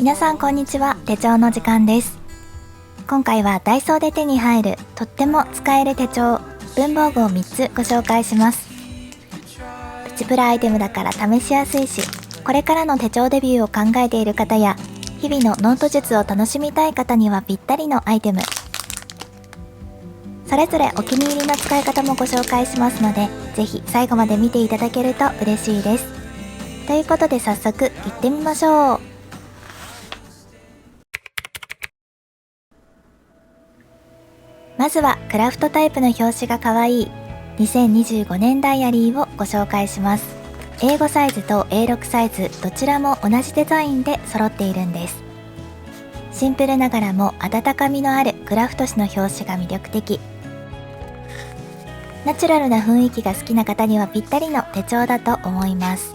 皆さんこんにちは。手帳の時間です。今回はダイソーで手に入るとっても使える手帳、文房具を3つご紹介します。プチプラアイテムだから試しやすいし、これからの手帳デビューを考えている方や日々のノート術を楽しみたい方にはぴったりのアイテム。それぞれお気に入りの使い方もご紹介しますので、ぜひ最後まで見ていただけると嬉しいです。ということで早速行ってみましょう。まずはクラフトタイプの表紙が可愛い2025年ダイアリーをご紹介します。A5 サイズと A6 サイズどちらも同じデザインで揃っているんです。シンプルながらも温かみのあるクラフト紙の表紙が魅力的。ナチュラルな雰囲気が好きな方にはぴったりの手帳だと思います。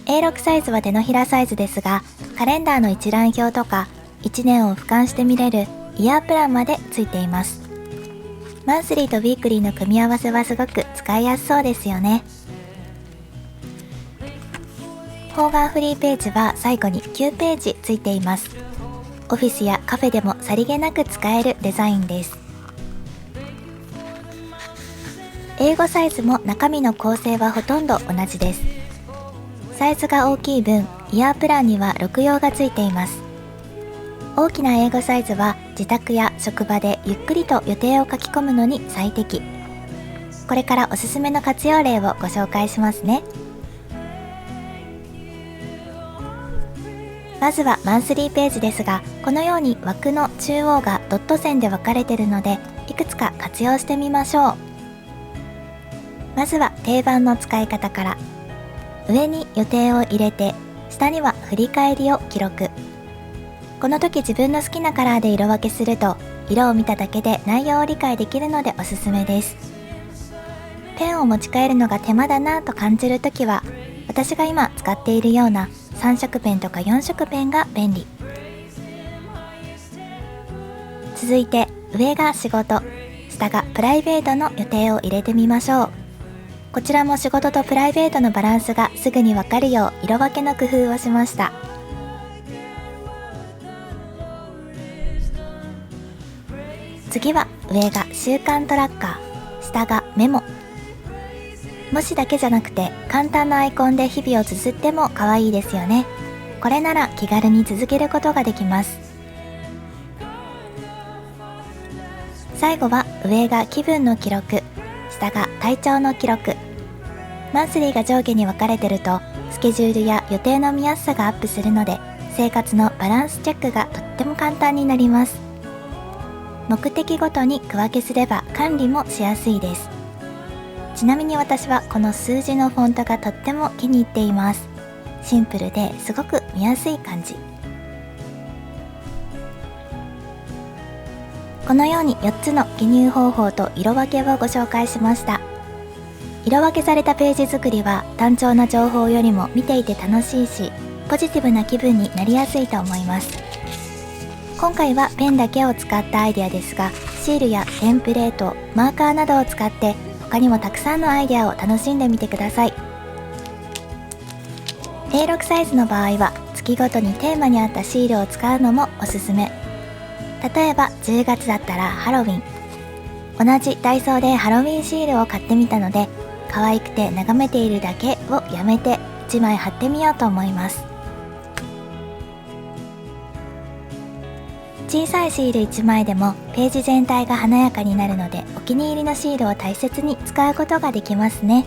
A6 サイズは手のひらサイズですが、カレンダーの一覧表とか1年を俯瞰して見れるイヤープランまでついています。マンスリーとウィークリーの組み合わせはすごく使いやすそうですよね。方眼フリーページは最後に9ページついています。オフィスやカフェでもさりげなく使えるデザインです。A5 サイズも中身の構成はほとんど同じです。サイズが大きい分、イヤープランには6用がついています。大きなA5 サイズは自宅や職場でゆっくりと予定を書き込むのに最適。これからおすすめの活用例をご紹介しますね。まずはマンスリーページですが、このように枠の中央がドット線で分かれているので、いくつか活用してみましょう。まずは定番の使い方から。上に予定を入れて、下には振り返りを記録。この時自分の好きなカラーで色分けすると、色を見ただけで内容を理解できるのでおすすめです。ペンを持ち帰るのが手間だなと感じるときは、私が今使っているような3色ペンとか4色ペンが便利。続いて上が仕事、下がプライベートの予定を入れてみましょう。こちらも仕事とプライベートのバランスがすぐにわかるよう色分けの工夫をしました。次は上が習慣トラッカー、下がメモ。文字だけじゃなくて簡単なアイコンで日々を綴っても可愛いですよね。これなら気軽に続けることができます。最後は上が気分の記録、下が体調の記録。マンスリーが上下に分かれてるとスケジュールや予定の見やすさがアップするので、生活のバランスチェックがとっても簡単になります。目的ごとに区分けすれば管理もしやすいです。ちなみに私はこの数字のフォントがとっても気に入っています。シンプルですごく見やすい感じ。このように4つの記入方法と色分けをご紹介しました。色分けされたページ作りは単調な情報よりも見ていて楽しいし、ポジティブな気分になりやすいと思います。今回はペンだけを使ったアイデアですが、シールやテンプレート、マーカーなどを使って他にもたくさんのアイデアを楽しんでみてください。 A6 サイズの場合は月ごとにテーマに合ったシールを使うのもおすすめ。例えば10月だったらハロウィン。同じダイソーでハロウィンシールを買ってみたので、可愛くて眺めているだけをやめて1枚貼ってみようと思います。小さいシール1枚でもページ全体が華やかになるので、お気に入りのシールを大切に使うことができますね。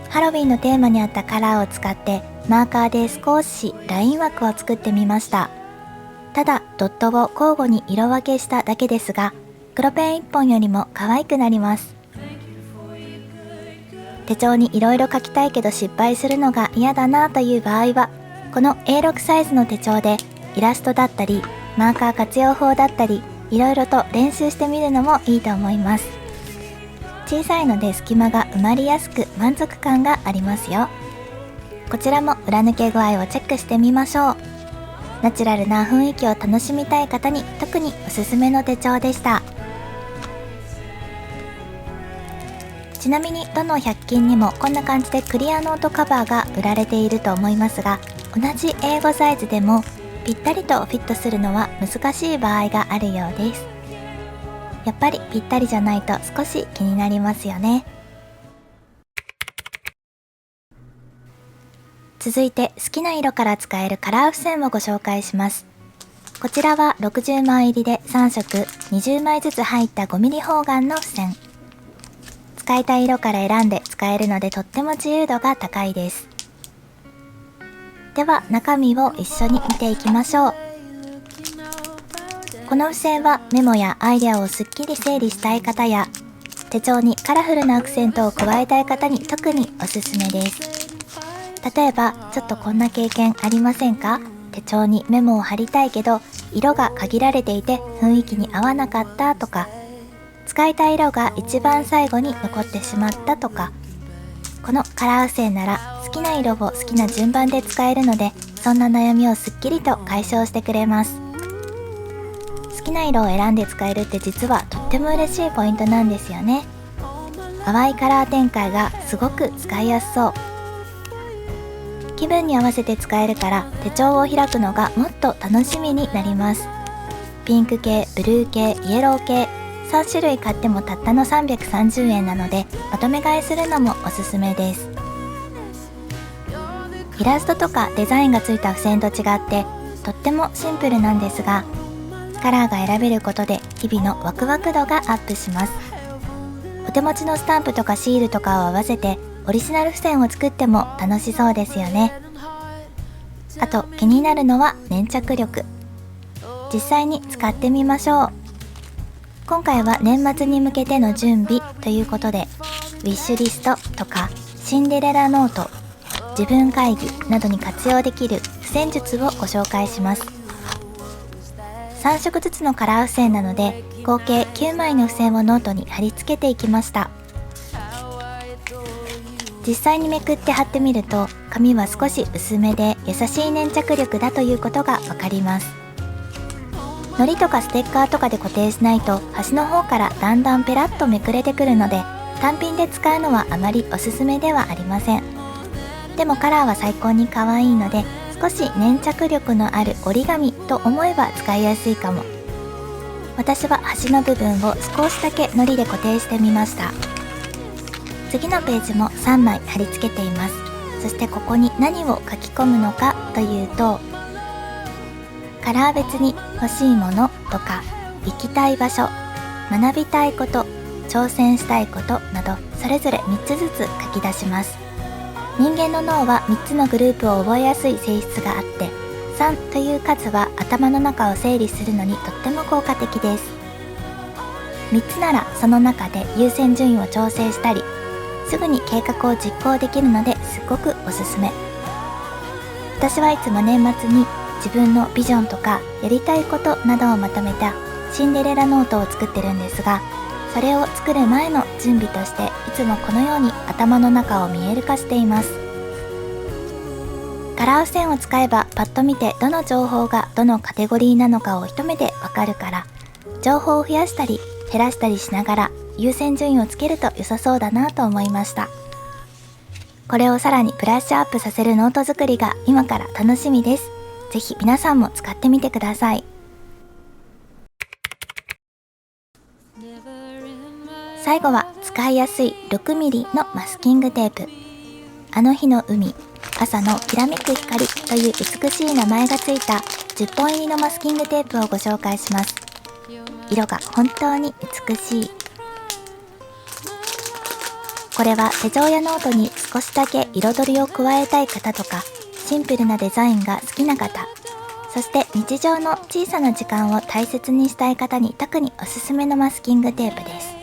ハロウィンのテーマに合ったカラーを使ってマーカーで少しライン枠を作ってみました。ただドットを交互に色分けしただけですが、黒ペン1本よりも可愛くなります。手帳にいろいろ書きたいけど失敗するのが嫌だなという場合は、この A6 サイズの手帳でイラストだったりマーカー活用法だったりいろいろと練習してみるのもいいと思います。小さいので隙間が埋まりやすく満足感がありますよ。こちらも裏抜け具合をチェックしてみましょう。ナチュラルな雰囲気を楽しみたい方に特におすすめの手帳でした。ちなみにどの100均にもこんな感じでクリアノートカバーが売られていると思いますが、同じ英語サイズでもぴったりとフィットするのは難しい場合があるようです。やっぱりぴったりじゃないと少し気になりますよね。続いて好きな色から使えるカラー付箋をご紹介します。こちらは60枚入りで3色20枚ずつ入った 5mm 方眼の付箋。使いたい色から選んで使えるのでとっても自由度が高いです。では中身を一緒に見ていきましょう。この付箋はメモやアイデアをすっきり整理したい方や手帳にカラフルなアクセントを加えたい方に特におすすめです。例えばちょっとこんな経験ありませんか？手帳にメモを貼りたいけど色が限られていて雰囲気に合わなかったとか、使いたい色が一番最後に残ってしまったとか、このカラー付箋なら好きな色を好きな順番で使えるので、そんな悩みをすっきりと解消してくれます。好きな色を選んで使えるって実はとっても嬉しいポイントなんですよね。淡いカラー展開がすごく使いやすそう。気分に合わせて使えるから手帳を開くのがもっと楽しみになります。ピンク系、ブルー系、イエロー系3種類買ってもたったの330円なのでまとめ買いするのもおすすめです。イラストとかデザインがついた付箋と違ってとってもシンプルなんですが、カラーが選べることで日々のワクワク度がアップします。お手持ちのスタンプとかシールとかを合わせてオリジナル付箋を作っても楽しそうですよね。あと気になるのは粘着力。実際に使ってみましょう。今回は年末に向けての準備ということで、ウィッシュリストとかシンデレラノート、自分会議などに活用できる付箋術をご紹介します。3色ずつのカラー付箋なので合計9枚の付箋をノートに貼り付けていきました。実際にめくって貼ってみると紙は少し薄めで優しい粘着力だということがわかります。糊とかステッカーとかで固定しないと端の方からだんだんペラッとめくれてくるので単品で使うのはあまりおすすめではありません。でもカラーは最高に可愛いので少し粘着力のある折り紙と思えば使いやすいかも。私は端の部分を少しだけ糊で固定してみました。次のページも3枚貼り付けています。そしてここに何を書き込むのかというと、カラー別に欲しいものとか行きたい場所、学びたいこと、挑戦したいことなどそれぞれ3つずつ書き出します。人間の脳は3つのグループを覚えやすい性質があって、3という数は頭の中を整理するのにとっても効果的です。3つならその中で優先順位を調整したりすぐに計画を実行できるのですごくおすすめ。私はいつも年末に自分のビジョンとかやりたいことなどをまとめたシンデレラノートを作ってるんですが、それを作る前の準備としていつもこのように頭の中を見える化しています。カラー付箋を使えばパッと見てどの情報がどのカテゴリーなのかを一目でわかるから、情報を増やしたり減らしたりしながら優先順位をつけると良さそうだなと思いました。これをさらにプラッシュアップさせるノート作りが今から楽しみです。ぜひ皆さんも使ってみてください。最後は使いやすい 6mm のマスキングテープ。あの日の海、朝のきらめく光という美しい名前がついた10本入りのマスキングテープをご紹介します。色が本当に美しい。これは手帳やノートに少しだけ彩りを加えたい方とか、シンプルなデザインが好きな方、そして日常の小さな時間を大切にしたい方に特におすすめのマスキングテープです。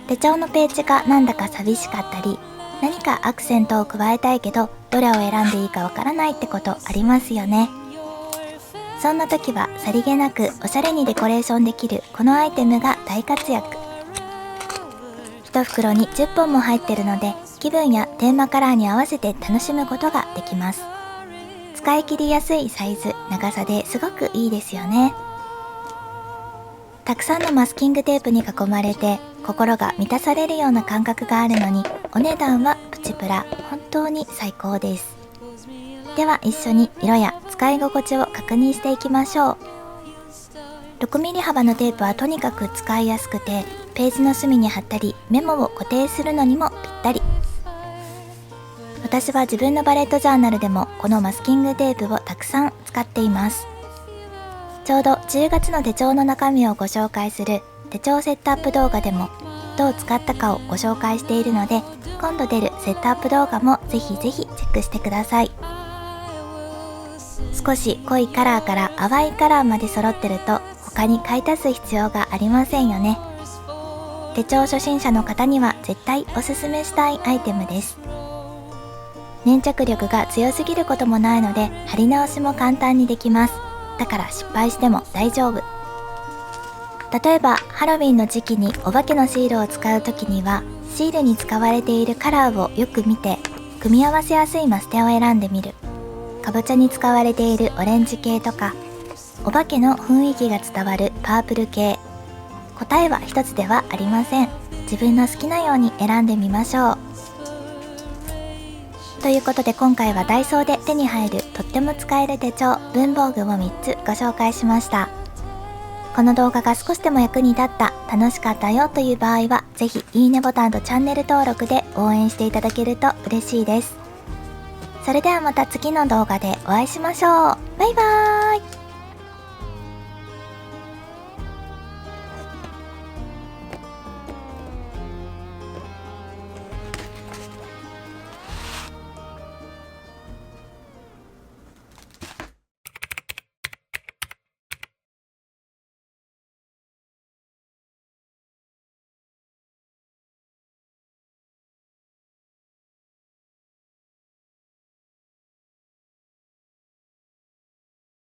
手帳のページがなんだか寂しかったり、何かアクセントを加えたいけどどれを選んでいいかわからないってことありますよね。そんな時はさりげなくおしゃれにデコレーションできるこのアイテムが大活躍。1袋に10本も入ってるので気分やテーマカラーに合わせて楽しむことができます。使い切りやすいサイズ、長さですごくいいですよね。たくさんのマスキングテープに囲まれて心が満たされるような感覚があるのに、お値段はプチプラ、本当に最高です。では一緒に色や使い心地を確認していきましょう。6mm 幅のテープはとにかく使いやすくて、ページの隅に貼ったりメモを固定するのにもぴったり。私は自分のバレットジャーナルでもこのマスキングテープをたくさん使っています。ちょうど10月の手帳の中身をご紹介する手帳セットアップ動画でもどう使ったかをご紹介しているので、今度出るセットアップ動画もぜひぜひチェックしてください。少し濃いカラーから淡いカラーまで揃ってると他に買い足す必要がありませんよね。手帳初心者の方には絶対おすすめしたいアイテムです。粘着力が強すぎることもないので貼り直しも簡単にできます。だから失敗しても大丈夫。例えばハロウィンの時期にお化けのシールを使う時には、シールに使われているカラーをよく見て組み合わせやすいマステを選んでみる。かぼちゃに使われているオレンジ系とか、お化けの雰囲気が伝わるパープル系。答えは一つではありません。自分の好きなように選んでみましょう。ということで今回はダイソーで手に入るとっても使える手帳文房具を3つご紹介しました。この動画が少しでも役に立った、楽しかったよという場合はぜひいいねボタンとチャンネル登録で応援していただけると嬉しいです。それではまた次の動画でお会いしましょう。バイバーイ。